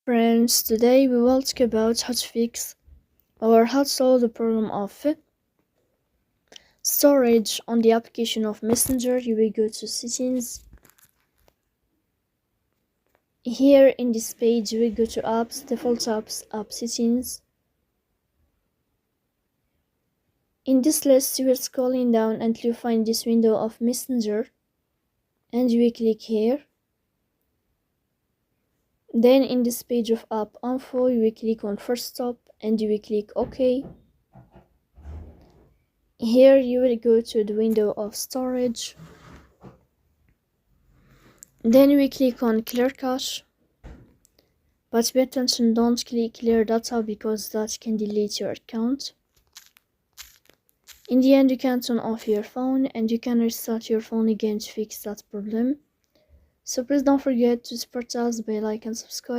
Friends, today we will talk about how to fix or how to solve the problem of storage on the application of Messenger. You will go to settings. Here in this page you will go to apps, default apps, app settings. In this list you will scrolling down until you find this window of Messenger and you will click here. Then in this page of app info you will click on first stop and you will click OK. Here you will go to the window of storage. Then we click on clear cache. But pay attention, don't click clear data because that can delete your account. In the end you can turn off your phone and you can restart your phone again to fix that problem. So please don't forget to support us by like and subscribe.